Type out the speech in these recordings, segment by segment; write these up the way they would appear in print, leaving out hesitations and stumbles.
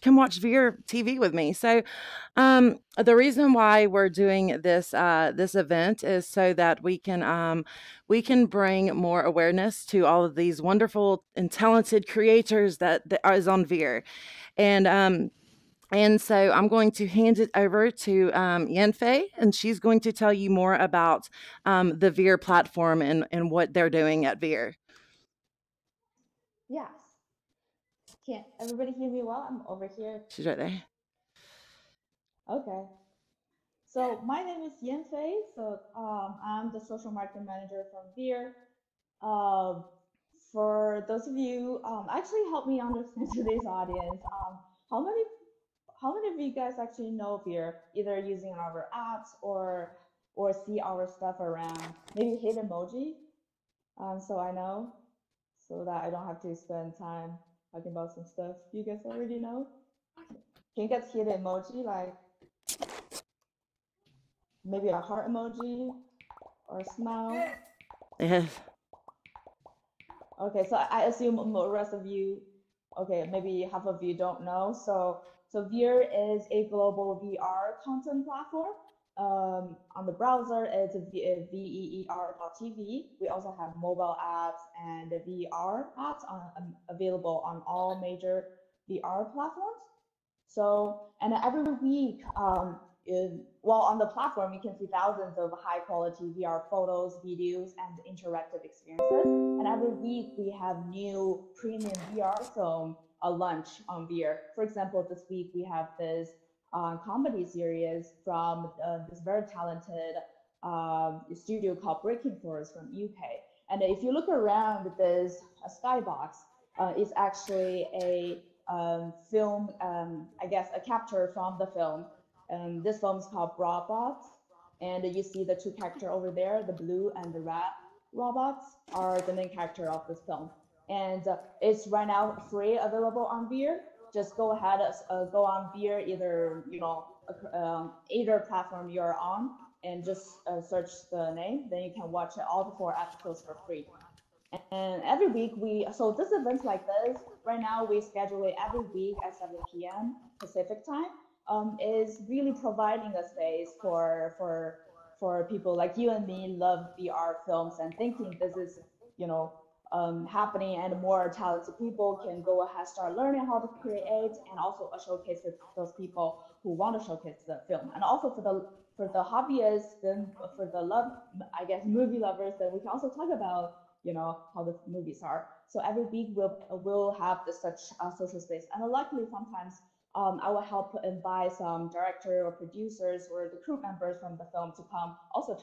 come watch Veer TV with me. So, the reason why we're doing this event is so that we can bring more awareness to all of these wonderful and talented creators that is on Veer. And so I'm going to hand it over to Yanfei, and she's going to tell you more about the Veer platform and what they're doing at Veer. Yes. Can't everybody hear me well? I'm over here. She's right there. Okay. So my name is Yen Fei. So I'm the social marketing manager from Veer. Um, for those of you, actually help me understand today's audience. How many how many of you guys actually know Veer, either using our apps or see our stuff around? Maybe hit emoji, so I know, so that I don't have to spend time talking about some stuff you guys already know. Can you guys hit emoji like maybe a heart emoji or a smile? Yes. Okay, so I assume the rest of you, okay, maybe half of you don't know. So Veer is a global VR content platform. On the browser, it's veer.tv. We also have mobile apps and VR apps available on all major VR platforms. So, and every week, well, on the platform, you can see thousands of high quality VR photos, videos, and interactive experiences. And every week, we have new premium VR film launch on VR. For example, this week we have this comedy series from this very talented studio called Breaking Forest from UK. And if you look around this skybox, it's actually a film, I guess, a capture from the film. This film is called Robots, and you see the two characters over there, the blue and the red robots, are the main character of this film. And it's right now free, available on Veer. Just go ahead, go on Veer, either either platform you're on, and just search the name. Then you can watch all the 4 episodes for free. And every week so this event like this, right now we schedule it every week at 7 p.m. Pacific time, is really providing a space for people like you and me love VR films and thinking this is, you know, happening, and more talented people can go ahead start learning how to create, and also a showcase for those people who want to showcase the film, and also for the hobbyists, then for the love, I guess, movie lovers, then we can also talk about, you know, how the movies are. So every week we'll have this such social space, and luckily sometimes I will help invite some director or producers or the crew members from the film to come also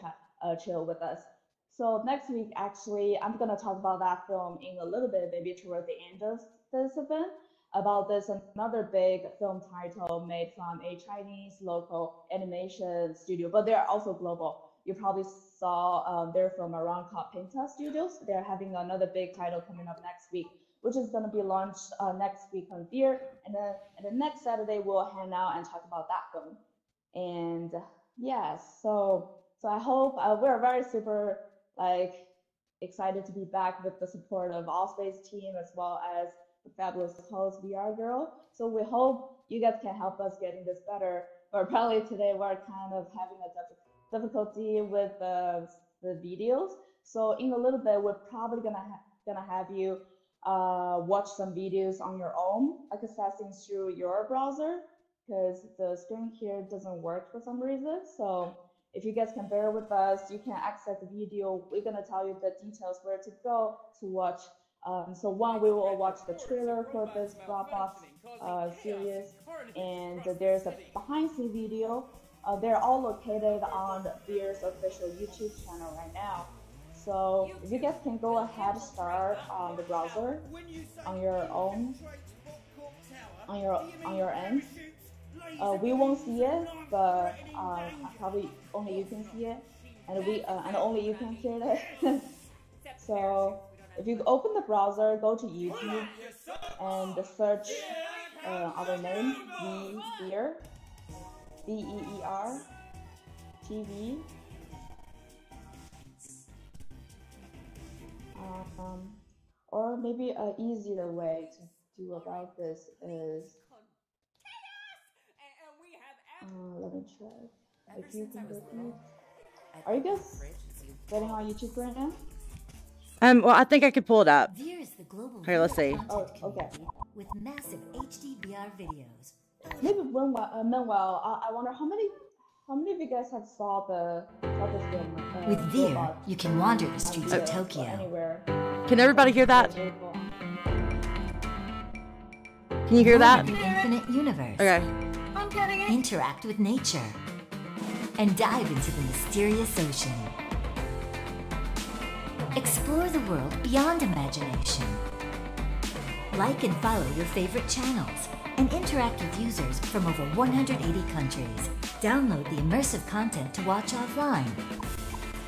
chill with us. So next week, actually, I'm gonna talk about that film in a little bit, maybe toward the end of this event. About this another big film title made from a Chinese local animation studio, but they're also global. You probably saw their film around called Pinta Studios. They're having another big title coming up next week, which is going to be launched next week on Veer. And the next Saturday, we'll hang out and talk about that film. And yes, so I hope we're very super like excited to be back with the support of Allspace team as well as the fabulous host VR girl. So we hope you guys can help us getting this better. But apparently today we're kind of having a difficulty with the videos. So in a little bit, we're probably gonna have you watch some videos on your own, like accessing through your browser, because the screen here doesn't work for some reason. So if you guys can bear with us, you can access the video. We're gonna tell you the details where to go to watch. So one, we will watch the trailer for this Dropbox series, and there's a behind-the-scene video. They're all located on Veer's official YouTube channel right now. So if you guys can go ahead, start on the browser on your own, on your end. We won't see it, but probably only you can see it, and and only you can hear it. So if you open the browser, go to YouTube and search our name, Veer, Veer TV. Um, or maybe an easier way to do about this is Let me check. Ever If you since I can was repeat. little, I Are you thought that guys bridges you getting on cross YouTube right now? Well, I think I could pull it up. Veer is the global Here, let's video see. Oh, content okay. community with massive HD VR videos. Maybe meanwhile, I wonder how many of you guys have saw this game, With Veer, Robot you can wander the on streets Uh, of Vita or Tokyo. anywhere can everybody since hear it that? was available on. Can you hear Roam that? the infinite universe. Okay. I'm getting it. Interact with nature. And dive into the mysterious ocean. Explore the world beyond imagination. Like and follow your favorite channels and interact with users from over 180 countries. Download the immersive content to watch offline.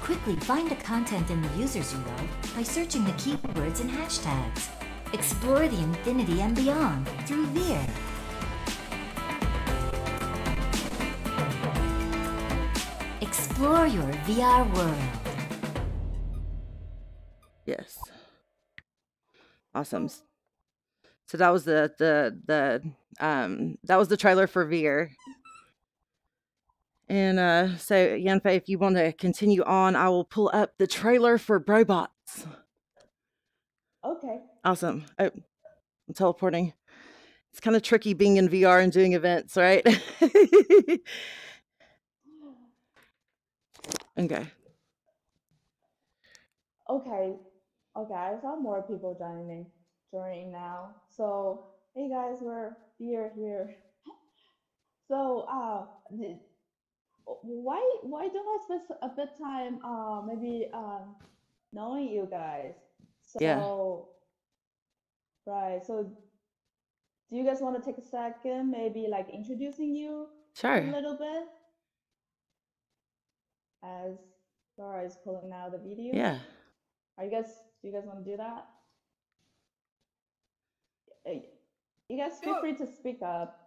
Quickly find the content and the users you love by searching the keywords and hashtags. Explore the infinity and beyond through Veer. Explore your VR world. Yes. Awesome. So that was that was the trailer for Veer. And so Yanfei, if you want to continue on, I will pull up the trailer for robots. Okay. Awesome. Oh, I'm teleporting. It's kind of tricky being in VR and doing events, right? Okay. Okay. Okay. I saw more people joining now. So hey guys, we're here. So why don't I spend a bit time maybe knowing you guys? Yeah. So right. So do you guys want to take a second, maybe like introducing you a Sure. little bit as Laura is pulling out the video? Yeah. Are you guys Do you guys want to do that? Uh, You guys feel free to speak up.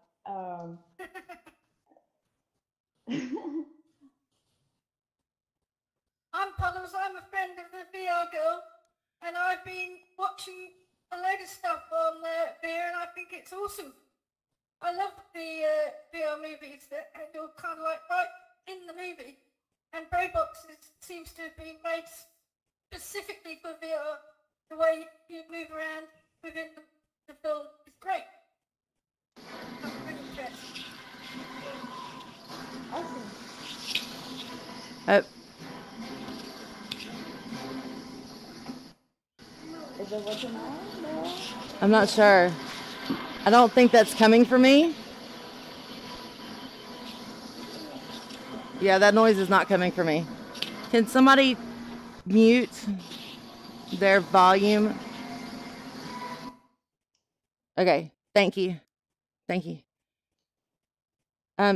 I'm Puddles, I'm a friend of the VR girl, and I've been watching a load of stuff on VR, and I think it's awesome. I love the VR movies that you're kind of like right in the movie, and Robots seems to have been made specifically for VR. The way you move around within the film is great. I'm really impressed. Awesome. Uh, Is it working now, Laura? I'm not sure. I don't think that's coming from me. Yeah, that noise is not coming from me. Can somebody mute their volume? Okay. Thank you. Thank you.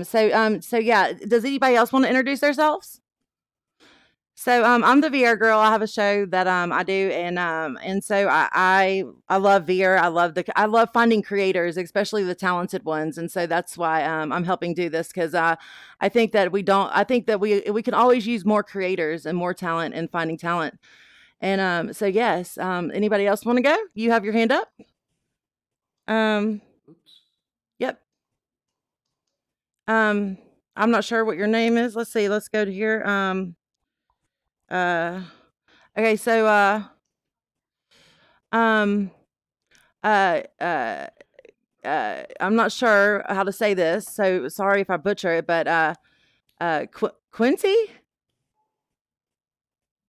So yeah, does anybody else want to introduce themselves? So I'm the VR girl. I have a show that I do, and so I love VR. I love finding creators, especially the talented ones, and so that's why I'm helping do this because I think that we can always use more creators and more talent in finding talent. And so yes, anybody else want to go? You have your hand up. Oops. Yep. Um, I'm not sure what your name is. Let's see. Let's go to here. Uh, okay. So um, uh, uh, I'm not sure how to say this, so sorry if I butcher it, but Quinty,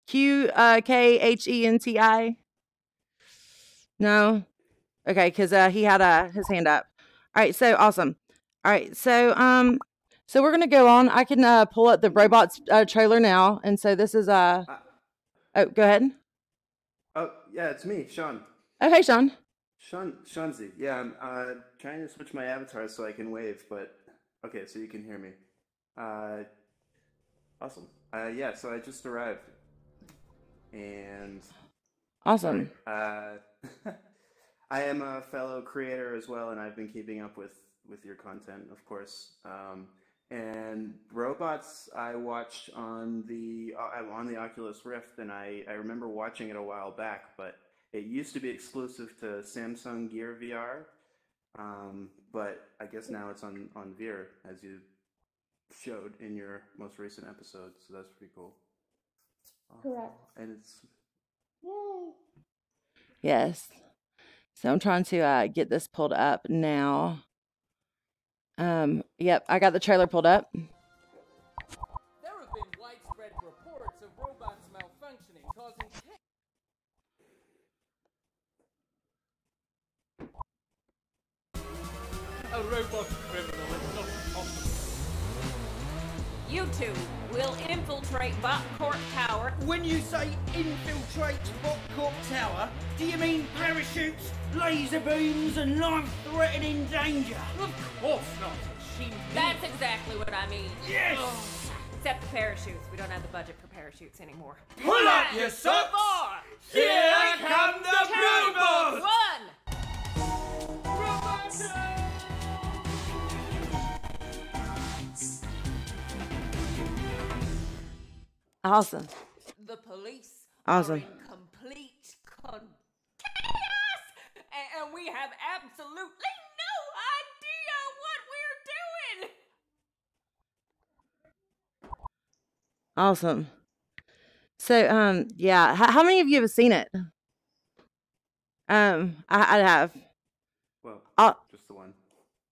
Khenti. No, okay, because he had his hand up. All right, so awesome. All right, so we're gonna go on. I can pull up the robots trailer now, and so this is Uh, oh, go ahead. oh, yeah, it's me, Sean. Oh, hey, Sean. Shanzi. Yeah, I'm trying to switch my avatar so I can wave, but okay, so you can hear me. Uh, awesome. Yeah, so I just arrived, and sorry. Awesome. I am a fellow creator as well, and I've been keeping up with your content, of course. And robots, I watched on the Oculus Rift, and I remember watching it a while back, but it used to be exclusive to Samsung Gear VR. But I guess now it's on Veer, as you showed in your most recent episode, so that's pretty cool. Correct. And it's Yay. Yes. So I'm trying to get this pulled up now. Yep, I got the trailer pulled up. There have been widespread reports of robots malfunctioning, causing a robot criminal is not possible. You two will infiltrate Bot Court Tower. When you say infiltrate Bot Court Tower, do you mean parachutes, laser beams, and life-threatening danger? Of course not. She That's exactly what I mean. Yes! Except the parachutes. We don't have the budget for parachutes anymore. Pull up your socks! Here come the robots! Run! Awesome. The police Awesome. are in complete chaos, and we have absolutely no idea what we're doing. Awesome. So, yeah. How many of you have seen it? I have. well, Uh, just the one.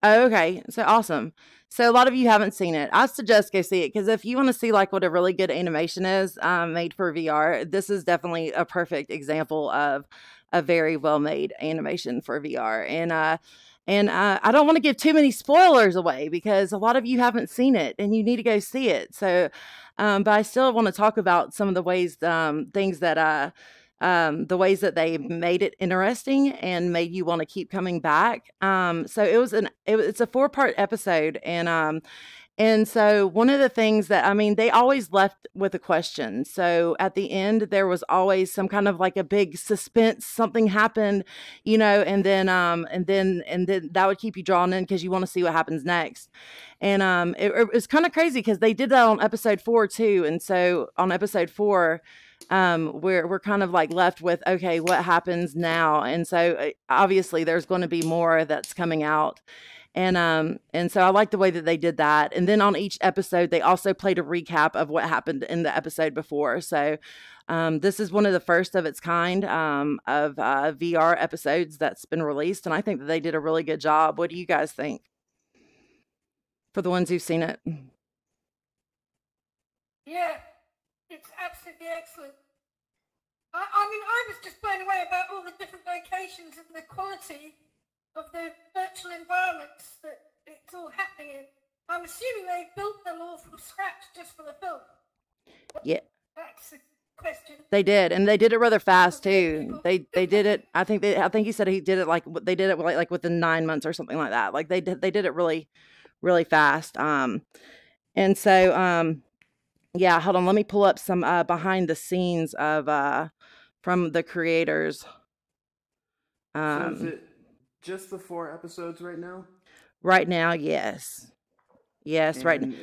Oh, okay. So awesome. So a lot of you haven't seen it. I suggest go see it because if you want to see like what a really good animation is made for VR, this is definitely a perfect example of a very well made animation for VR. And I don't want to give too many spoilers away because a lot of you haven't seen it and you need to go see it. So, but I still want to talk about some of the ways, things that the ways that they made it interesting and made you want to keep coming back. So it's a 4-part episode, and so one of the things that they always left with a question. So at the end, there was always some kind of like a big suspense, something happened, and then that would keep you drawn in because you want to see what happens next. And it was kind of crazy because they did that on episode 4 too. And so on episode 4. We're kind of like left with, okay, what happens now? And so obviously there's going to be more that's coming out. And so I like the way that they did that. And then on each episode, they also played a recap of what happened in the episode before. So this is one of the first of its kind of VR episodes that's been released. And I think that they did a really good job. What do you guys think? For the ones who've seen it. Yeah, it's absolutely excellent. I was just blown away about all the different locations and the quality of the virtual environments that it's all happening in. I'm assuming they built them all from scratch just for the film. Yeah. That's the question. They did, and they did it rather fast too. They did it. I think he said he did it they did it like within 9 months or something like that. Like they did it really, really fast. And so yeah, hold on. Let me pull up some behind the scenes of from the creators. So is it just the 4 episodes right now? Right now, yes. Yes, right now.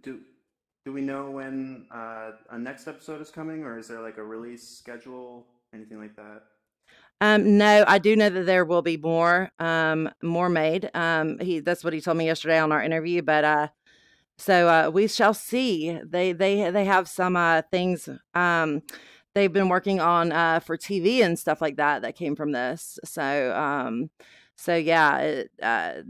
Do we know when a next episode is coming, or is there like a release schedule, anything like that? No, I do know that there will be more made. That's what he told me yesterday on our interview, but so we shall see. They have some things they've been working on for TV and stuff like that came from this. So yeah, it,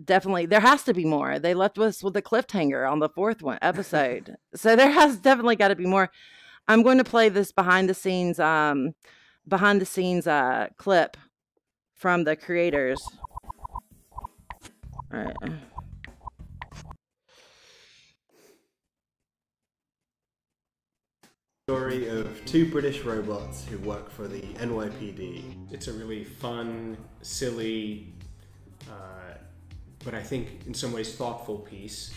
definitely there has to be more. They left us with a cliffhanger on the 4th episode, so there has definitely got to be more. I'm going to play this behind the scenes clip from the creators. All right. Story of 2 British robots who work for the NYPD. It's a really fun, silly, but I think in some ways thoughtful piece.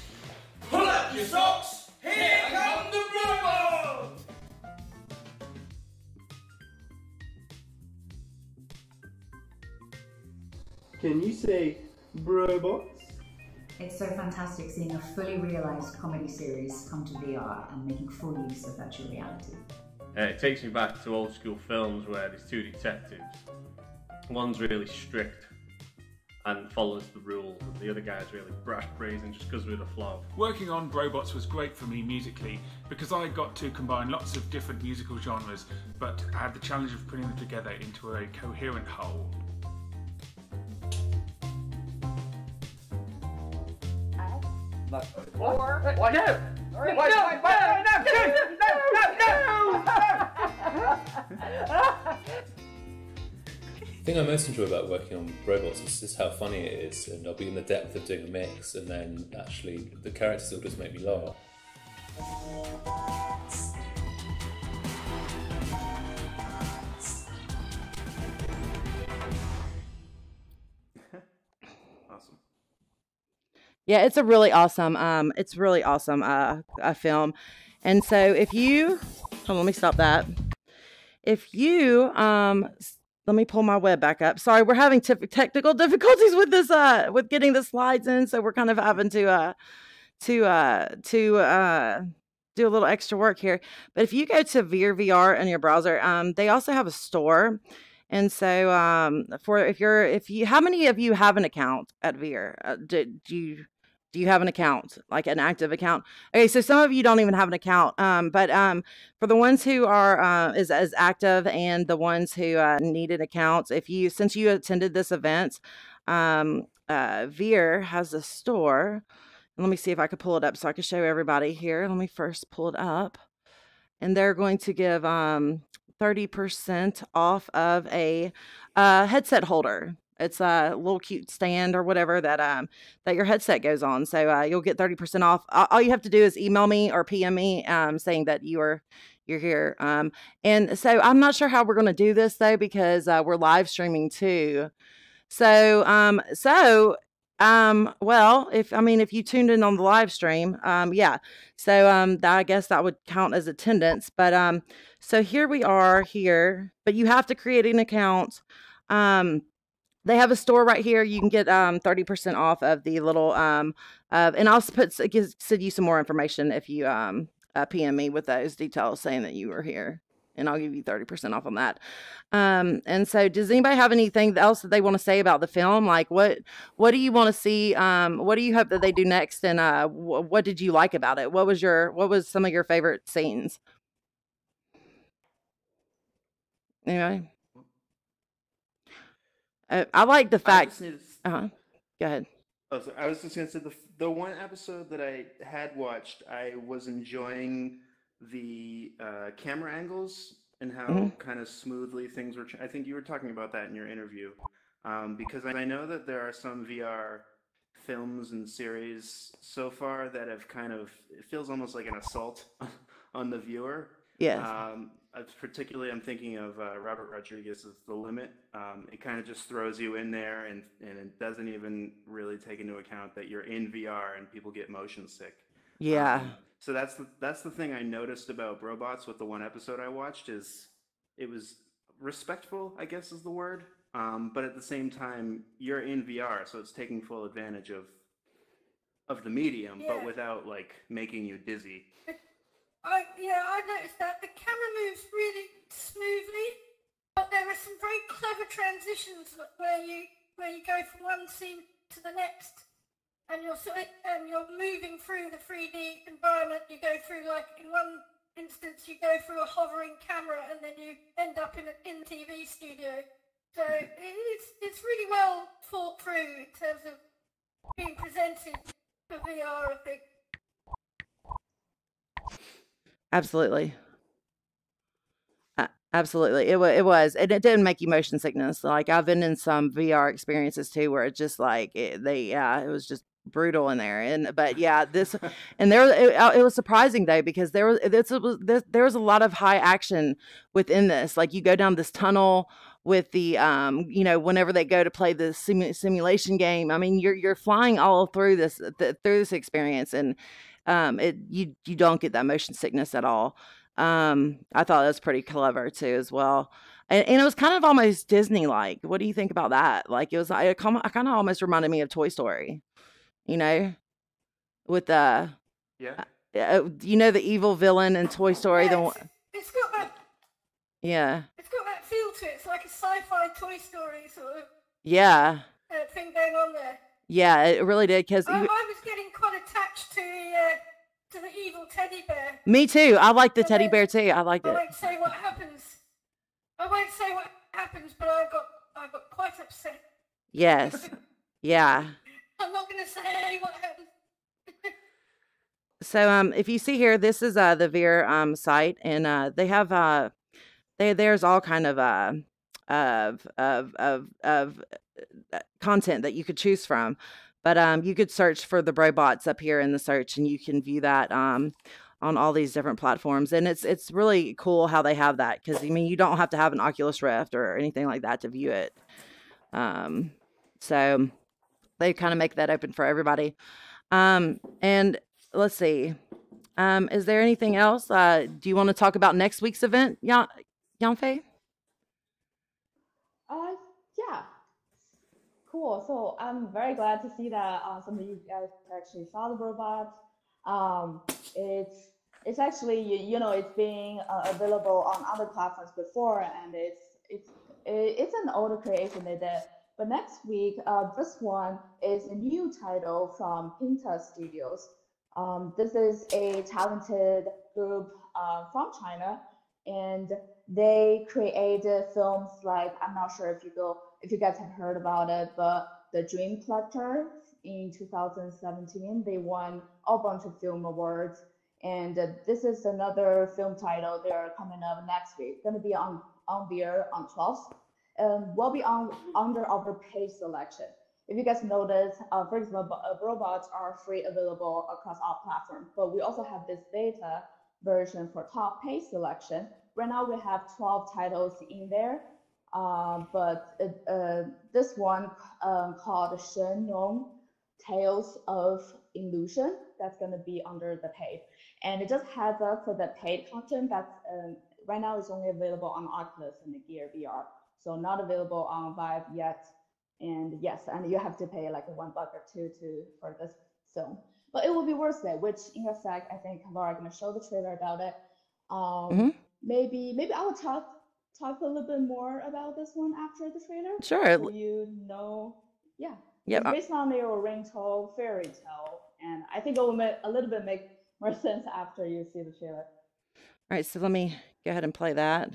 Pull up your socks! Here come the robots! Can you say robots? It's so fantastic seeing a fully realised comedy series come to VR and making full use of virtual reality. It takes me back to old school films where there's 2 detectives. One's really strict and follows the rules, and the other guy's really brash brazen just goes with the flow. Working on robots was great for me musically because I got to combine lots of different musical genres, but I had the challenge of putting them together into a coherent whole. What? No! The thing I most enjoy about working on robots is just how funny it is, and I'll be in the depth of doing a mix, and then actually the characters will just make me laugh. Awesome. Yeah, it's a really awesome, a film. And so if you, hold on, let me stop that. If you, let me pull my web back up. Sorry, we're having technical difficulties with this, with getting the slides in. So we're kind of having to do a little extra work here. But if you go to Veer VR in your browser, they also have a store. And so, how many of you have an account at Veer? Do you have an account, like an active account? Okay, so some of you don't even have an account. But for the ones who are is as active and the ones who needed accounts, since you attended this event, Veer has a store. And let me see if I could pull it up so I can show everybody here. Let me first pull it up, and they're going to give 30% off of a headset holder. It's a little cute stand or whatever that your headset goes on. So you'll get 30% off. All you have to do is email me or PM me saying that you're here. And so I'm not sure how we're going to do this though, because we're live streaming too. So well, if you tuned in on the live stream, yeah. So I guess that would count as attendance. But so here we are here, but you have to create an account. They have a store right here. You can get 30% off of the little and I'll send you some more information if you PM me with those details saying that you were here, and I'll give you 30% off on that. And so does anybody have anything else that they want to say about the film? Like what do you want to see? What do you hope that they do next? And what did you like about it? What was some of your favorite scenes? Anyway. I like the fact. Go ahead. Oh, so I was just gonna say the one episode that I had watched, I was enjoying the camera angles and how kind of smoothly things were. I think you were talking about that in your interview, because I know that there are some VR films and series so far that have it feels almost like an assault on the viewer. Yes. Particularly, I'm thinking of Robert Rodriguez's The Limit. It kind of just throws you in there, and it doesn't even really take into account that you're in VR and people get motion sick. Yeah. So that's the thing I noticed about Robots with the one episode I watched, is it was respectful, I guess is the word. But at the same time, you're in VR, so it's taking full advantage of the medium, but without making you dizzy. I noticed that the camera moves really smoothly, but there are some very clever transitions where you go from one scene to the next, and you're moving through the 3D environment. You go through, in one instance, you go through a hovering camera, and then you end up in the TV studio. So it's really well thought through in terms of being presented for VR, I think. Absolutely. Absolutely. It was, and it didn't make you motion sickness. Like I've been in some VR experiences too, where it's just it was just brutal in there. But yeah, it was surprising though, because there was a lot of high action within this. Like you go down this tunnel with the, whenever they go to play the simulation game, I mean, you're flying all through this experience, and you don't get that motion sickness at all. I thought that was pretty clever too as well. And it was kind of almost Disney-like. What do you think about that? It kind of almost reminded me of Toy Story, with the, the evil villain in Toy Story. It's got that. Yeah. It's got that feel to it. It's like a sci-fi Toy Story sort of. Yeah. thing going on there. Yeah, it really did. Because I was getting quite attached to the evil teddy bear. me too. I like the teddy bear too. I liked I it. won't say what happens. I won't say what happens, but I got quite upset. Yes. Yeah. I'm not going to say what happens. So if you see here, this is the Veer site, and they have there's all kind of content that you could choose from. But you could search for the robots up here in the search, and you can view that on all these different platforms. And it's really cool how they have that, because I mean, you don't have to have an Oculus Rift or anything like that to view it. So they kind of make that open for everybody. And let's see. Is there anything else? Do you want to talk about next week's event, Yanfei? Yeah. Cool. So I'm very glad to see that some of you guys actually saw the robot. It's actually it's being available on other platforms before, and it's an older creation they did. But next week, this one is a new title from Pinta Studios. This is a talented group from China, and they created films like, I'm not sure if you guys have heard about it, but The Dream Collector in 2017, they won a bunch of film awards. And this is another film title. They're coming up next week. Going to be on Veer on 12th. Will be under our paid selection. If you guys notice, for example, robots are free available across all platforms, but we also have this beta version for top paid selection. Right now we have 12 titles in there, but this one called Shen Nong Tales of Illusion, that's going to be under the paid. And it just heads up for the paid content that's right now is only available on Oculus and the Gear VR, so not available on Vive yet. And yes, and you have to pay like $1 or $2 for this film, but it will be worth it. Which, in effect, I think Laura going to show the trailer about it. Maybe I will talk a little bit more about this one after the trailer. Sure. So yeah. Yep. It's based on the Oriental fairy tale, and I think it will make a little bit make more sense after you see the trailer. All right, so let me go ahead and play that.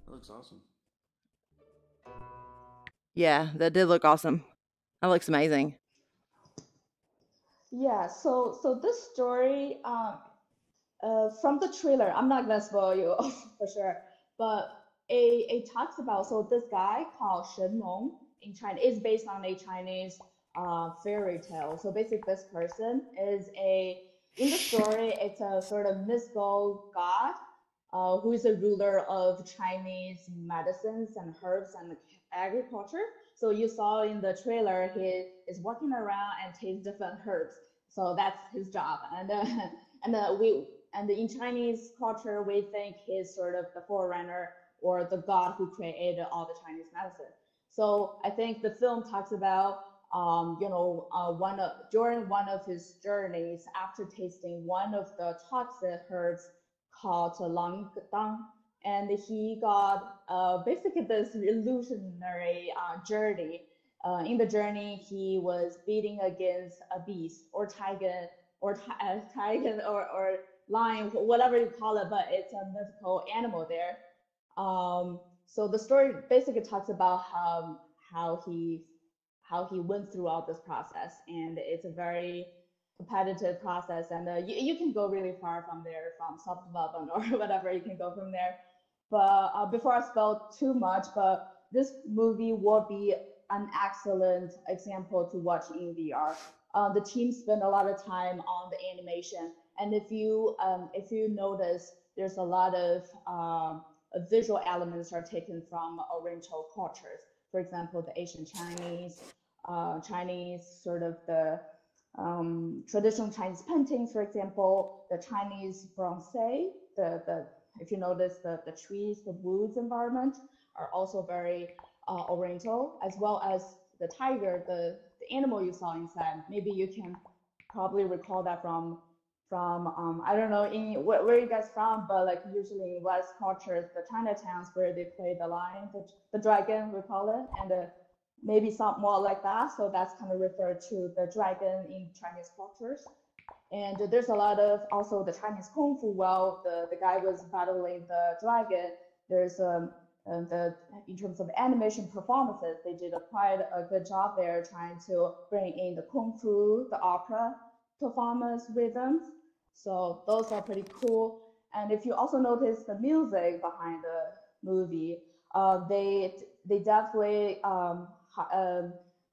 Looks awesome. Yeah, that did look awesome. That looks amazing. Yeah, so this story from the trailer, I'm not gonna spoil you for sure, but it talks about, so this guy called Shen Long in China is based on a Chinese fairy tale. So basically this person is in the story, it's a sort of mystical god who is a ruler of Chinese medicines and herbs and agriculture. So you saw in the trailer, he is walking around and tastes different herbs. So that's his job. And in Chinese culture, we think he's sort of the forerunner or the god who created all the Chinese medicine. So I think the film talks about during one of his journeys, after tasting one of the toxic herbs called Lang Dang, and he got basically this illusionary journey. In the journey, he was beating against a beast or tiger or lion, whatever you call it, but it's a mythical animal there. So the story basically talks about how how he went through all this process, and it's a very competitive process, and you can go really far from there, from soft development or whatever. You can go from there. But before I spell too much, but this movie will be an excellent example to watch in VR. The team spent a lot of time on the animation, and if you notice, there's a lot of visual elements are taken from Oriental cultures. For example, the Asian Chinese sort of the traditional Chinese paintings, for example, the Chinese bronze, the if you notice the trees, the woods environment are also very Oriental, as well as the tiger, the animal you saw inside. Maybe you can probably recall that from I don't know where you guys from, but like usually in West cultures, the Chinatowns where they play the lion, the dragon, we call it, and maybe some more like that. So that's kind of referred to the dragon in Chinese cultures. And there's a lot of also the Chinese kung fu. While the guy was battling the dragon, there's in terms of animation performances, they did quite a good job there trying to bring in the kung fu, the opera performance rhythms. So those are pretty cool. And if you also notice the music behind the movie, they definitely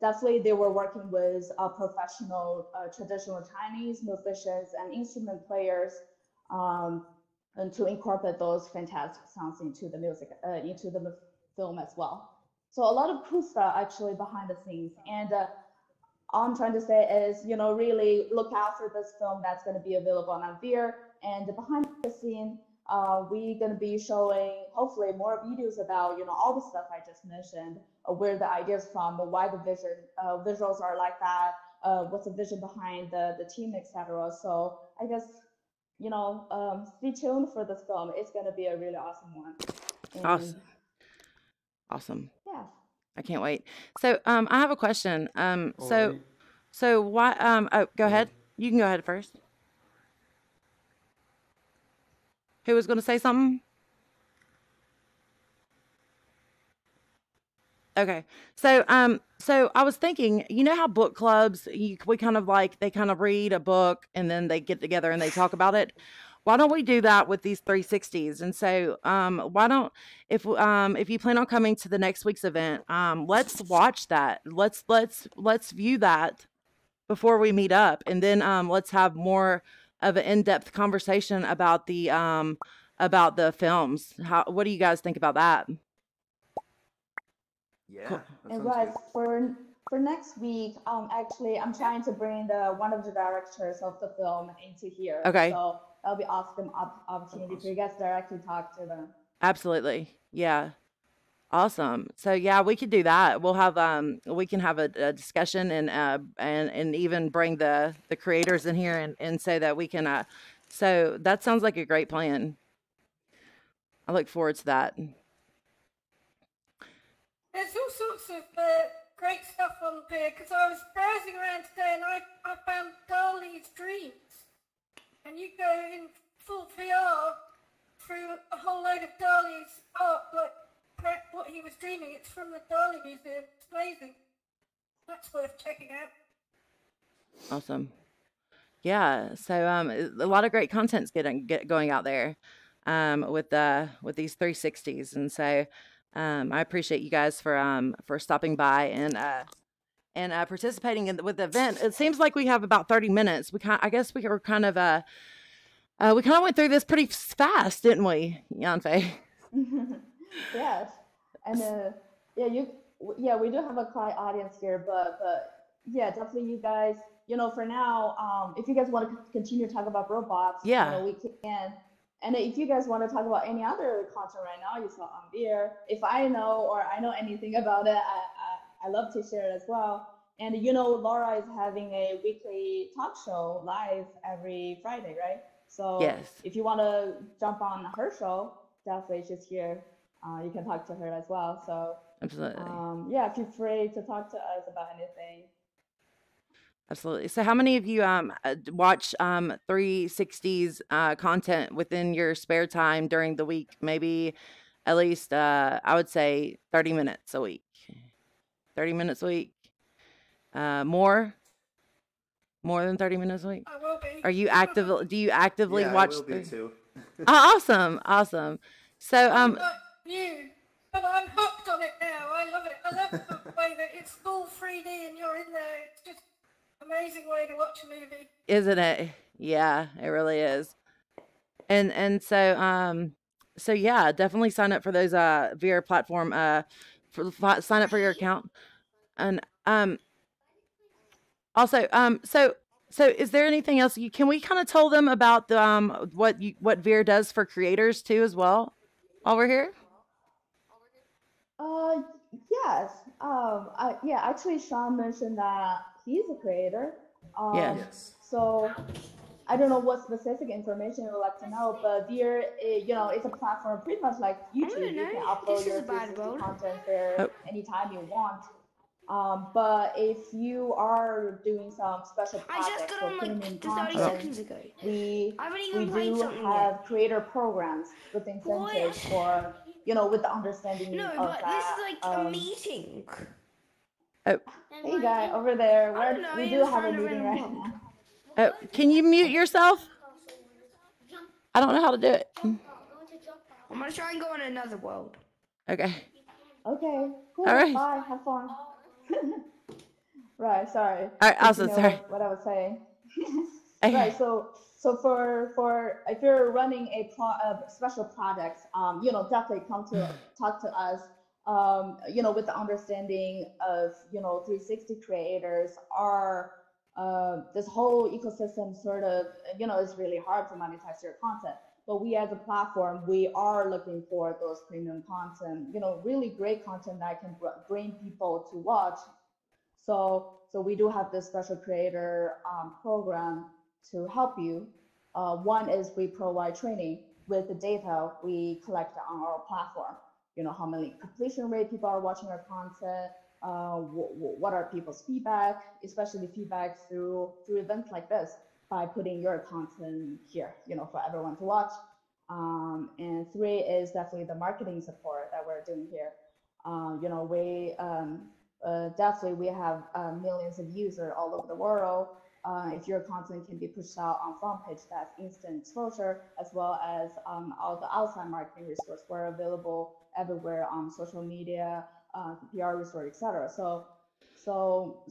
definitely they were working with professional traditional Chinese musicians and instrument players, and to incorporate those fantastic sounds into the music, into the film as well. So a lot of cool stuff actually behind the scenes. And all I'm trying to say is, really look out for this film that's going to be available on Veer. And behind the scene, we're going to be showing hopefully more videos about, all the stuff I just mentioned, where the ideas from, why the visuals are like that, what's the vision behind the team, etc. So I guess, stay tuned for this film. It's going to be a really awesome one. And Awesome. Yeah. I can't wait. So, I have a question. So why? Oh, go ahead. You can go ahead first. Who was going to say something? Okay. So I was thinking, how book clubs, we kind of they kind of read a book and then they get together and they talk about it. Why don't we do that with these 360s? And so, why don't, if you plan on coming to the next week's event, let's watch that. Let's view that before we meet up. And then, let's have more of an in-depth conversation about the films. What do you guys think about that? Yeah. Cool. And right for next week, actually, I'm trying to bring one of the directors of the film into here. Okay. So that'll be awesome opportunity for you guys to directly talk to them. Absolutely. Yeah. Awesome. So yeah, we could do that. We'll have we can have a discussion and even bring the creators in here and so that we can so that sounds like a great plan. I look forward to that. There's all sorts of great stuff on there, because I was browsing around today and I found Dali's Dreams. And you go in full VR through a whole load of Dali's art, like what he was dreaming. It's from the Dali Museum. It's amazing. That's worth checking out. Awesome. Yeah. So a lot of great content's going out there with these 360s, and so I appreciate you guys for stopping by and participating with the event. It seems like we have about 30 minutes. I guess we were kind of we kind of went through this pretty fast, didn't we, Yanfei? Yes, and we do have a quiet audience here, but yeah, definitely you guys. For now, if you guys want to continue to talk about robots, yeah, we can. And if you guys want to talk about any other content right now, you saw on Veer. If I know or I know anything about it, I love to share it as well. And Laura is having a weekly talk show live every Friday, right? So yes, if you want to jump on her show, definitely she's here. You can talk to her as well. So absolutely, yeah, feel free to talk to us about anything. Absolutely. So how many of you watch 360s content within your spare time during the week? Maybe at least I would say 30 minutes a week. 30 minutes a week. More than 30 minutes a week? I will be. Are you active? Do you actively Yeah, I watch will be too. Oh, awesome, awesome. So I'm not new, but I'm hooked on it now. I love it. I love the way that it's all 3D and you're in there. It's just an amazing way to watch a movie. isn't it? Yeah, it really is. And so yeah, definitely sign up for those Veer platform sign up for your account. And also so is there anything else can we kind of tell them about the what Veer does for creators too as well while we're here? Uh, yes. Yeah, actually, Sean mentioned that he's a creator. Yeah. Yes. So I don't know what specific information you would like to know, but Veer, it's a platform pretty much like YouTube. You can upload your 360 content there anytime you want. But if you are doing some special projects or premium content, we do have creator programs with incentives for with the understanding of that. Meeting. Oh. Hey guy over there, we do have a meeting right now. Can you mute yourself? I don't know how to do it. I'm gonna try and go on another world. Okay. Okay, cool. All right. Bye. Have fun. Right. Sorry. All right. Also, sorry. What I was saying. Right. So for if you're running a special project, definitely come to talk to us. With the understanding of 360 creators are this whole ecosystem sort of is really hard to monetize your content. But we as a platform, we are looking for those premium content, really great content that can bring people to watch. So we do have this special creator program to help you. One is we provide training with the data we collect on our platform. How many completion rate people are watching our content, what are people's feedback, especially feedback through events like this by putting your content here, for everyone to watch. And three is definitely the marketing support that we're doing here. Definitely we have millions of users all over the world. If your content can be pushed out on front page, that's instant exposure, as well as all the outside marketing resources. We're available everywhere on social media, PR resource, etc. So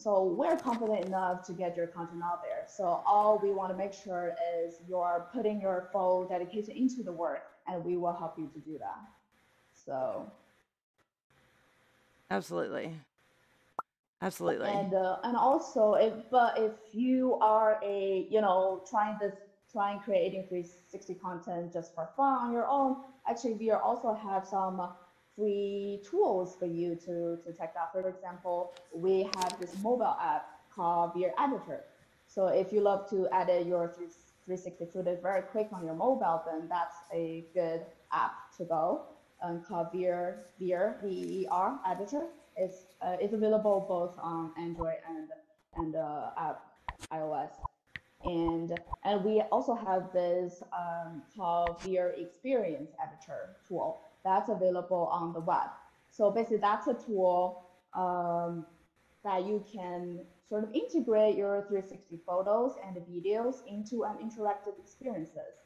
we're confident enough to get your content out there. So all we want to make sure is you're putting your full dedication into the work, and we will help you to do that. So. Absolutely. And also, if you are trying creating 360 content just for fun on your own, actually we also have some free tools for you to check out. For example, we have this mobile app called Veer Editor. So if you love to edit your 360 footage very quick on your mobile, then that's a good app to go. Called Veer Veer Editor. It's available both on Android and iOS. And we also have this called Veer Experience Editor tool that's available on the web. So basically, that's a tool that you can sort of integrate your 360 photos and videos into an interactive experiences.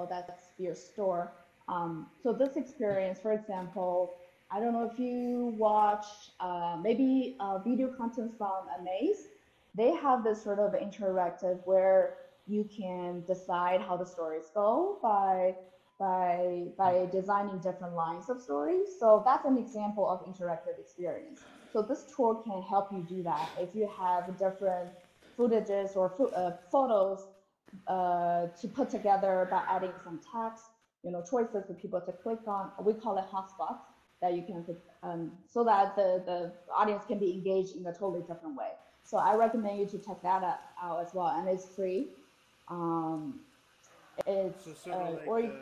That's Veer Store. So this experience, for example, I don't know if you watch maybe video content from Amaze. They have this sort of interactive where you can decide how the stories go by designing different lines of stories. So that's an example of interactive experience. So this tool can help you do that. If you have different footages or photos to put together by adding some text, choices for people to click on, we call it hotspots, that you can so that the audience can be engaged in a totally different way. So I recommend you to check that out as well, and it's free. It's so sort of like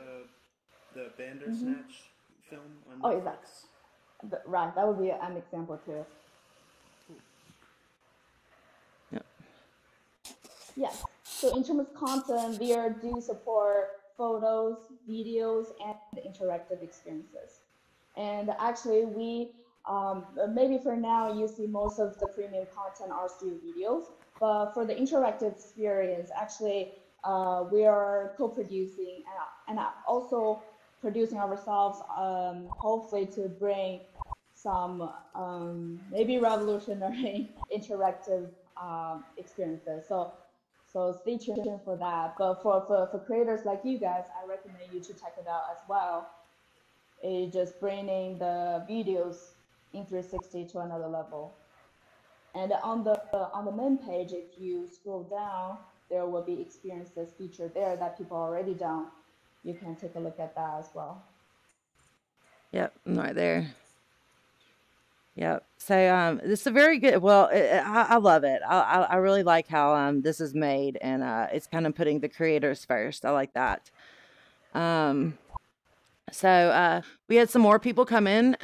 the Bandersnatch film on Netflix. Oh, exactly. Right, that would be an example too. Yep. Yes. So in terms of content, we do support photos, videos, and interactive experiences. And actually, we maybe for now you see most of the premium content are still videos, but for the interactive experience, actually, we are co-producing and also producing ourselves, hopefully to bring some maybe revolutionary interactive experiences. So stay tuned for that. But for creators like you guys, I recommend you to check it out as well. It's just bringing the videos in 360 to another level. And on the main page, if you scroll down, there will be experiences featured there that people already done. You can take a look at that as well. Yep, right there. Yep. So this is a very good. Well, I love it. I really like how this is made, and it's kind of putting the creators first. I like that. So we had some more people come in.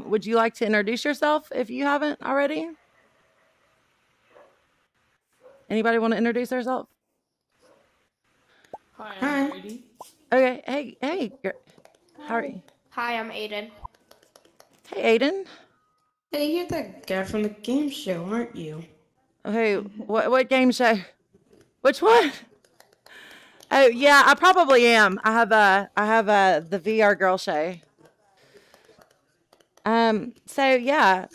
Would you like to introduce yourself if you haven't already? Anybody want to introduce themselves? Hi, I'm Brady. Okay. Hey. How are you? Hi, I'm Aiden. Hey, Aiden. Hey, you're that guy from the game show, aren't you? Hey, what game show? Which one? Oh yeah, I probably am. I have the VR girl show. So yeah.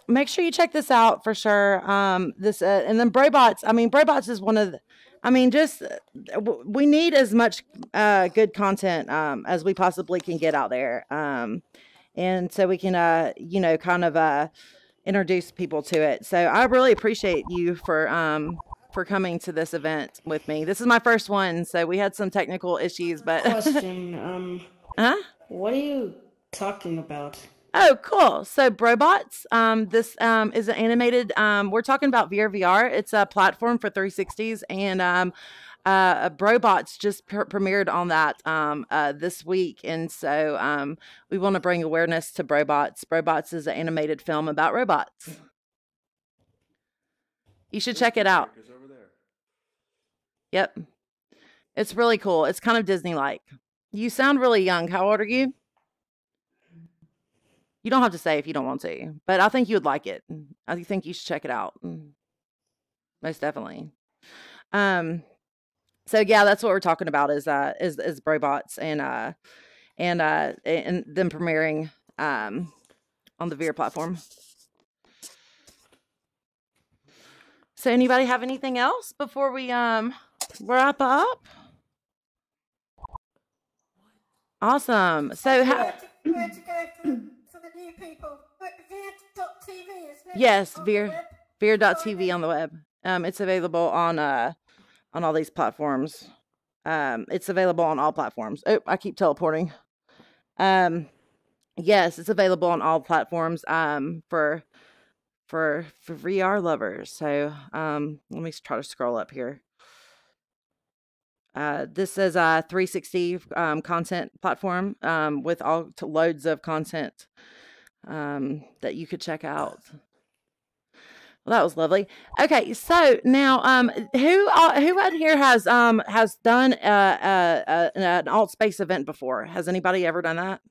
Make sure you check this out for sure. This and then Brobots. I mean, Brobots is one of the. I mean, just we need as much good content as we possibly can get out there. And so we can kind of introduce people to it. So I really appreciate you for coming to this event with me. This is my first one, so we had some technical issues, but Question, huh? What are you talking about? Oh, cool. So Brobots, this is an animated, we're talking about Veer VR. It's a platform for 360s, and Brobots just premiered on that this week, and so we want to bring awareness to Brobots. Brobots is an animated film about robots. You should check it out. Yep. It's really cool. It's kind of Disney-like. You sound really young. How old are you? You don't have to say if you don't want to, but I think you would like it. I think you should check it out. Most definitely. So yeah, that's what we're talking about is Brobots and them premiering on the Veer platform. So anybody have anything else before we wrap up? Awesome. So where to go for the new people? Veer.tv, isn't it? Yes, Veer.tv on the web. It's available on all these platforms. It's available on all platforms. Oh, I keep teleporting. Yes, it's available on all platforms for VR lovers. So let me try to scroll up here. This is a 360 content platform with loads of content that you could check out. Well, that was lovely. Okay, so now who out here has done an Altspace event before? Has anybody ever done that?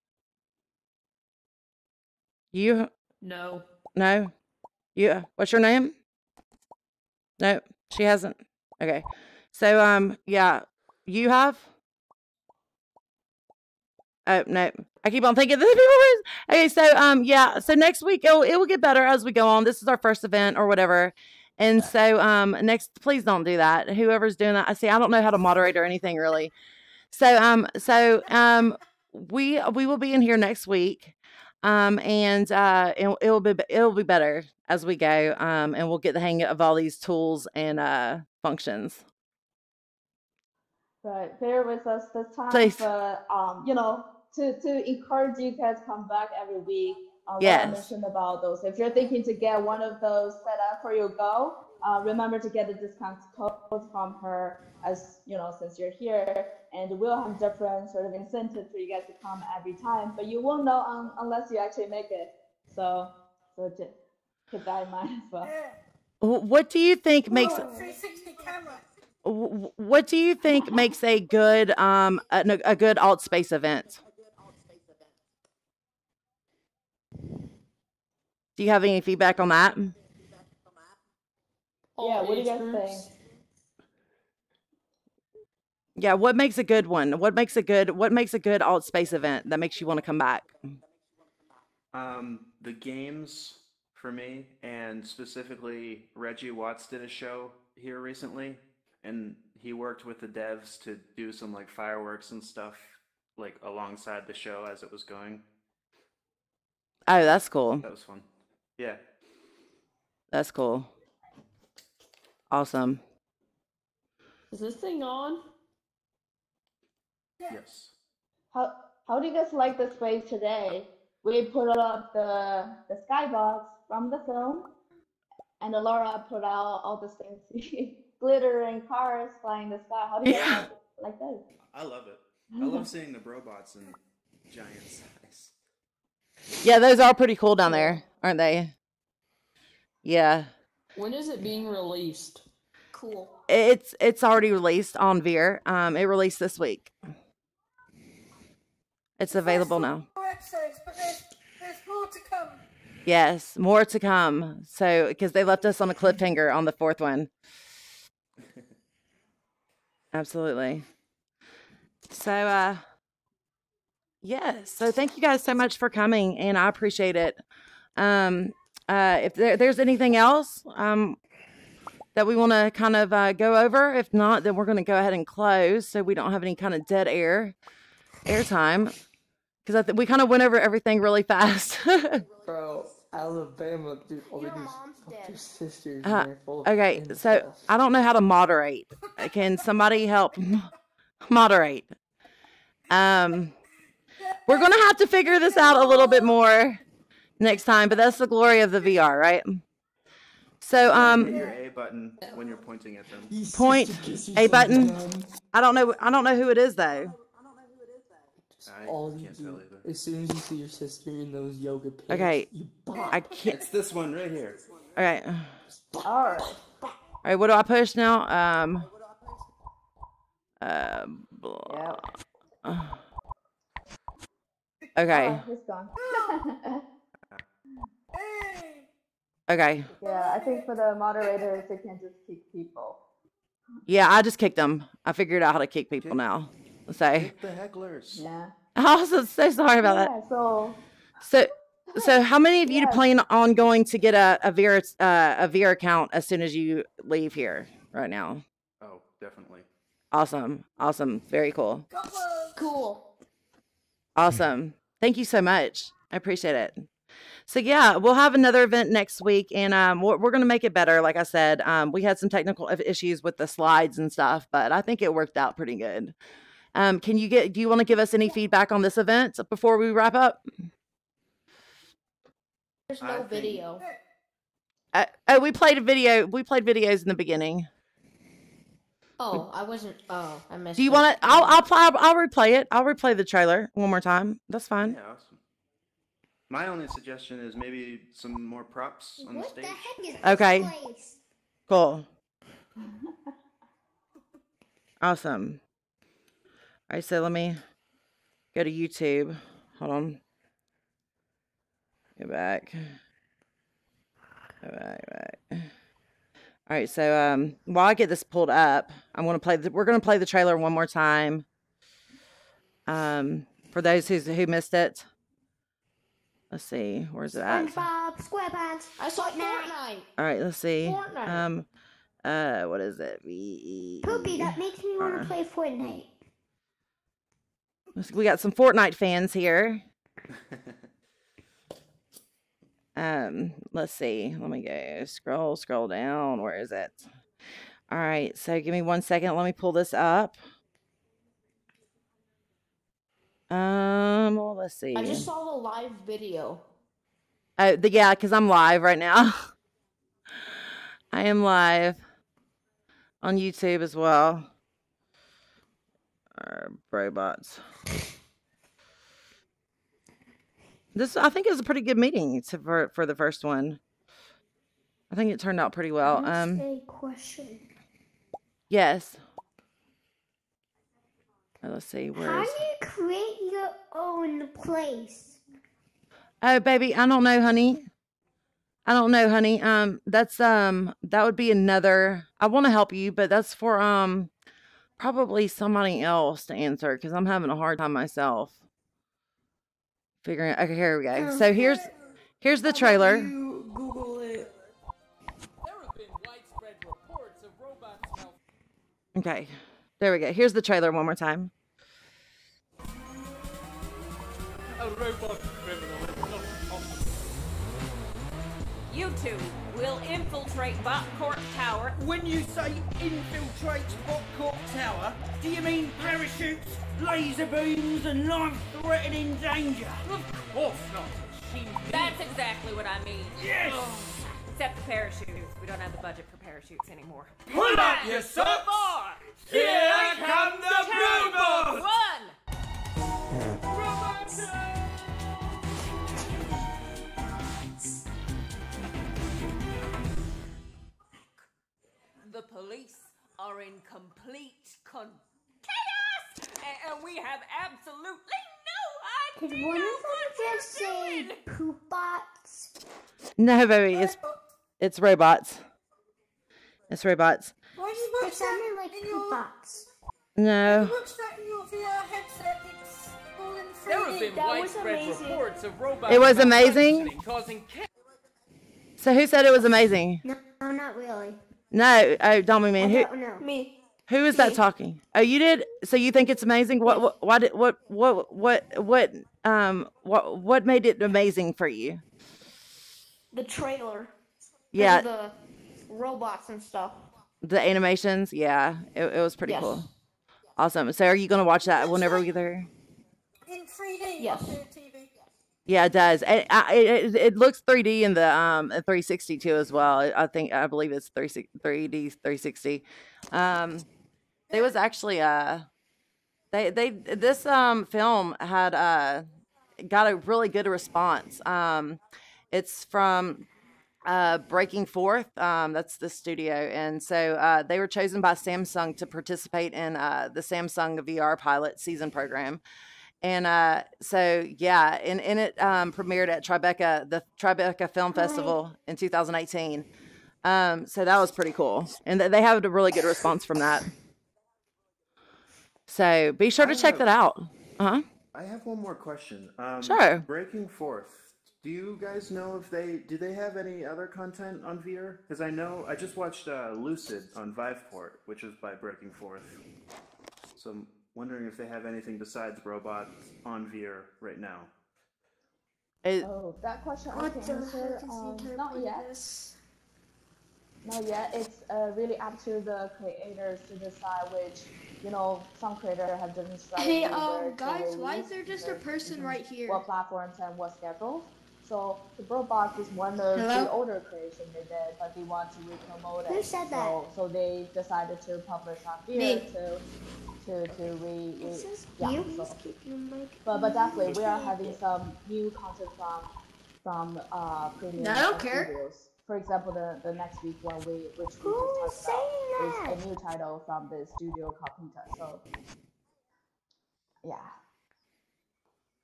You? No. No? You? What's your name? No, she hasn't. Okay. So yeah, you have? Oh no, I keep on thinking this people. Okay, so yeah, so next week it will get better as we go on. This is our first event or whatever, and so next, please don't do that. Whoever's doing that, I don't know how to moderate or anything really. So we will be in here next week, and it'll be better as we go, and we'll get the hang of all these tools and functions. Right, bear with us this time, Please. but to encourage you guys come back every week. What I Yes. mentioned about those. If you're thinking to get one of those set up for your go, remember to get the discount code from her, as since you're here, and we'll have different sort of incentives for you guys to come every time. But you won't know unless you actually make it. So just keep that in mind as well. What do you think makes? 360 camera. What do you think makes a good Altspace event? Do you have any feedback on that? Yeah, what do you guys think? Yeah, what makes a good one? What makes a good Altspace event that makes you want to come back? The games for me, and specifically Reggie Watts did a show here recently, and he worked with the devs to do some like fireworks and stuff like alongside the show as it was going. Oh, that's cool. That was fun. Yeah. That's cool. Awesome. Is this thing on? Yes. How do you guys like the space today? We put up the skybox from the film, and Laura put out all the fancy glitter and cars flying in the sky. How do you guys like that? I love it. I love seeing the robots in giant size. Yeah, those are pretty cool down there, aren't they? Yeah. When is it being released? Cool. It's already released on Veer. It released this week. It's available now. 4 episodes, but there's more to come. Yes, more to come. So, because they left us on a cliffhanger on the 4th one. Absolutely. So, yes. So thank you guys so much for coming, and I appreciate it. If there's anything else that we want to kind of go over, if not, then we're going to go ahead and close so we don't have any kind of dead air time. Because we kind of went over everything really fast. Bro, Alabama, dude, all these sisters. Okay, so I don't know how to moderate. Can somebody help moderate? We're gonna have to figure this out a little bit more next time, but that's the glory of the VR, right? So Hit your A button when you're pointing at them. Point A button. I don't know who it is though. All you do, as soon as you see your sister in those yoga pants, Okay, you I can't. It's this one right here. Okay. All right. What do I push now? Okay. He's gone. Okay. Yeah, I think for the moderators, they can just kick people. Yeah, I just kicked them. I figured out how to kick people now. So. Kick the hecklers. Yeah. I'm also so sorry about that. So how many of you plan on going to get a Veer account as soon as you leave here right now? Oh, definitely. Awesome. Very cool. Cool. Awesome. Thank you so much. I appreciate it. So yeah, we'll have another event next week, and we're going to make it better. Like I said, we had some technical issues with the slides and stuff, but I think it worked out pretty good. Do you want to give us any feedback on this event before we wrap up? There's no video. We played videos in the beginning. Oh, I wasn't. Oh, I missed. Do you want to? I'll replay it. I'll replay the trailer one more time. That's fine. Yeah, awesome. My only suggestion is maybe some more props on the stage. What the heck is Okay. this place? Cool. Awesome. All right, so let me go to YouTube. Hold on. Go back. All right, so while I get this pulled up, we're gonna play the trailer one more time. For those who missed it. Let's see, where's it at? SpongeBob SquarePants. I saw Fortnite. All right, let's see. Fortnite. What is it? VE. Poopy, that makes me want to play Fortnite. We got some Fortnite fans here. Let's see. Let me go scroll down. Where is it? All right, so give me 1 second. Let me pull this up. Well, let's see. I just saw the live video. Yeah, because I'm live right now. I am live on YouTube as well. Robots. This, I think, is a pretty good meeting for the first one. I think it turned out pretty well. A question. Yes. Let's see. How do you create your own place? Oh, baby, I don't know, honey. I don't know, honey. That's that would be another. I want to help you, but that's for probably somebody else to answer because I'm having a hard time myself figuring. Okay, here we go. So here's the trailer. You Google it. There have been widespread reports of robots Okay, there we go. Here's the trailer one more time. A robot criminal is not possible. You two will infiltrate Bot Court Tower. When you say infiltrate Bot Court Tower, do you mean parachutes, laser beams, and life-threatening danger? Of course not. That's exactly what I mean. Yes! Except the parachutes. We don't have the budget for parachutes anymore. Pull up your socks! Here come the robots! Run! The police are in complete chaos, and we have absolutely no Did idea one of them what just say doing. poop bots? No, baby, it's robots. It's robots. Why do you It watch sounded that like in poop your... bots. No. Watch that in your VR headset. It's all in 3D. There have been widespread reports of robots It was amazing? malfunctioning, causing So who said it was amazing? No, not really. No, oh, don't be mean. I Who? don't know. Me. Who is that talking? Oh, you did. So you think it's amazing? Why did what made it amazing for you? The trailer. Yeah, The robots and stuff. the animations. Yeah, it was pretty Yes. cool. Awesome. So are you gonna watch that whenever we get there? In 3D Yes. on the TV. Yeah, it does. It looks 3D in the 360 too as well. I believe it's 3D 360. There was actually this film had got a really good response. It's from Breaking Forth. That's the studio, and so they were chosen by Samsung to participate in the Samsung VR pilot season program. And so yeah, and it premiered at the Tribeca Film Festival in 2018. So that was pretty cool, and they had a really good response from that. So be sure to check that out. I have one more question. Sure. Breaking Forth. Do you guys know if do they have any other content on VR? Because I just watched Lucid on Viveport, which is by Breaking Forth. So I'm wondering if they have anything besides robots on VR right now. That question I can answer. Not yet. Not yet. It's really up to the creators to decide which, some creators have different strategies. Hey, guys, why is there just a person right here? What platforms and what schedules? So the Roblox is one of the older creations they did, but they want to re-promote it. Who said that? So they decided to publish on Me. VR but But definitely we are having some new content from premium I don't care. studios. For example, the next week which we just talked about is a new title from the studio called Pinta. So yeah.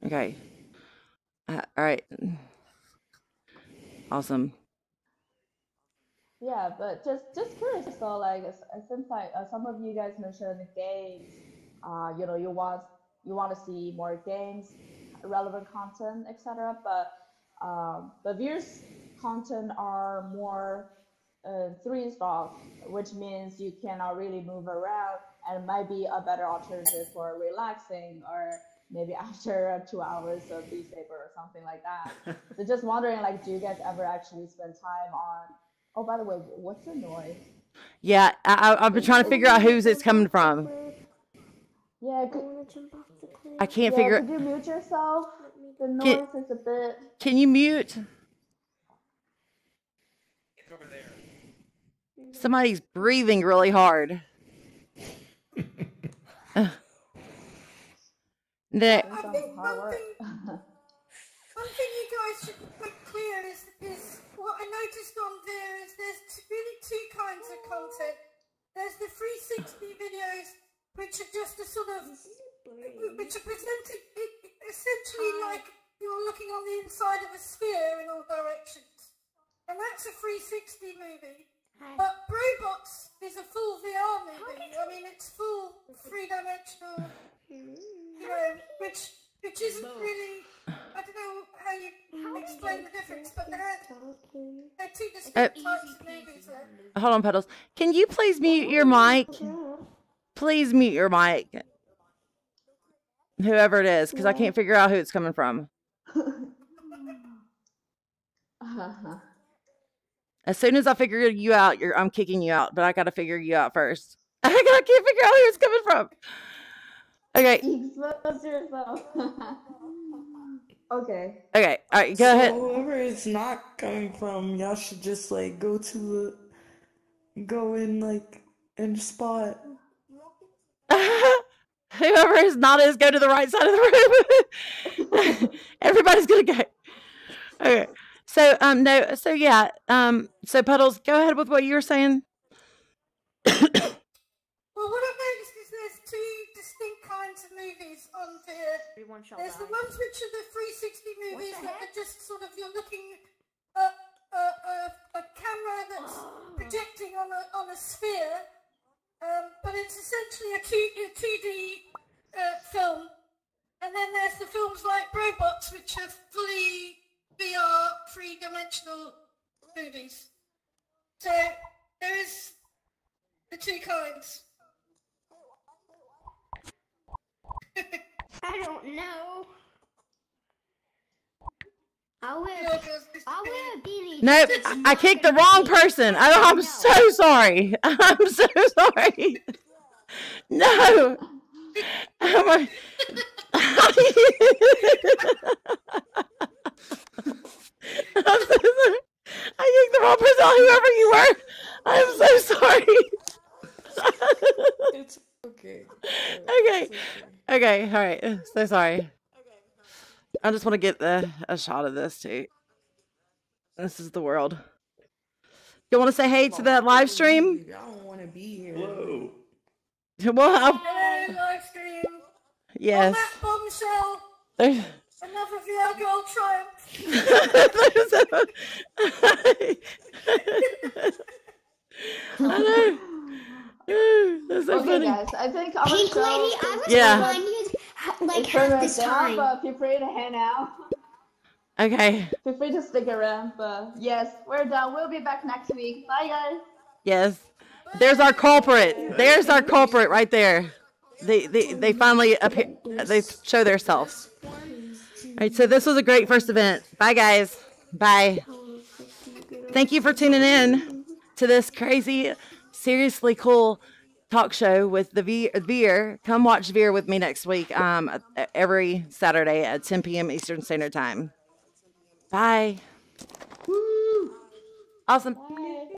Okay. All right. Awesome. Yeah, but just curious though, like it seems like some of you guys mentioned the games. You want to see more games, relevant content, etc. But Veer's content are more 3 stock, which means you cannot really move around, and might be a better alternative for relaxing or maybe after 2 hours of Beat Saber or something like that. So just wondering, like, do you guys ever actually spend time on? Oh, by the way, what's the noise? Yeah, I've been trying to figure out whose it's coming from. Yeah, I can't figure. Could you mute yourself? The noise is a bit. Can you mute? It's over there. Somebody's breathing really hard. I think one thing you guys should make clear is what I noticed on there is there's really 2 kinds of content. There's the 360 videos, which are just a sort of, which are presented essentially like you're looking on the inside of a sphere in all directions. and that's a 360 movie. But Robots is a full VR movie. I mean, it's full three-dimensional, you know, which isn't really. I don't know how you explain the difference, but they're two distinct types of movies there. Hold on, Pedals. Can you please mute your mic? Please mute your mic. Whoever it is, because I can't figure out who it's coming from. As soon as I figure you out, I'm kicking you out, but I gotta figure you out first. I can't figure out who it's coming from. Okay. Expose yourself. Okay. Okay. All right. Go ahead. Whoever it's not coming from, y'all should just like go in like and spot. Whoever is not is go to the right side of the room. Everybody's gonna go. Okay. So no. So yeah. So Puddles, go ahead with what you were saying. Well, what I've noticed is there's two distinct kinds of movies on there. There's the ones which are the 360 movies that are just sort of, you're looking at a camera that's projecting on a sphere, but it's essentially a 2D film. And then there's the films like Robots, which are fully VR, three-dimensional movies. So there is the two kinds. I don't know. I'll wear a beanie. Nope, I kicked the wrong person. I'm so sorry. I'm so sorry. No. Oh my. I'm so sorry. I kicked the wrong person. Whoever you were, I'm so sorry. It's okay. Okay. Okay. All right. So sorry. I just want to get a shot of this too. This is the world. You want to say hey to that live stream? I don't want to be here. Whoa. Well, Hello, live stream. yes. On that bombshell, There's- another VR girl triumph. I know. That's so Okay, funny. guys, I think our Pink show lady, I was Yeah. it's half pretty this much time. but feel free to hang out. Okay. Feel free to stick around, but yes, we're done. We'll be back next week. Bye, guys. Yes. There's our culprit. There's our culprit right there. They finally appear. They show themselves. All right. So this was a great first event. Bye, guys. Bye. Thank you for tuning in to this crazy, seriously cool talk show with the Veer. Come watch Veer with me next week. Every Saturday at 10 p.m. Eastern Standard Time. Bye. Woo. Awesome.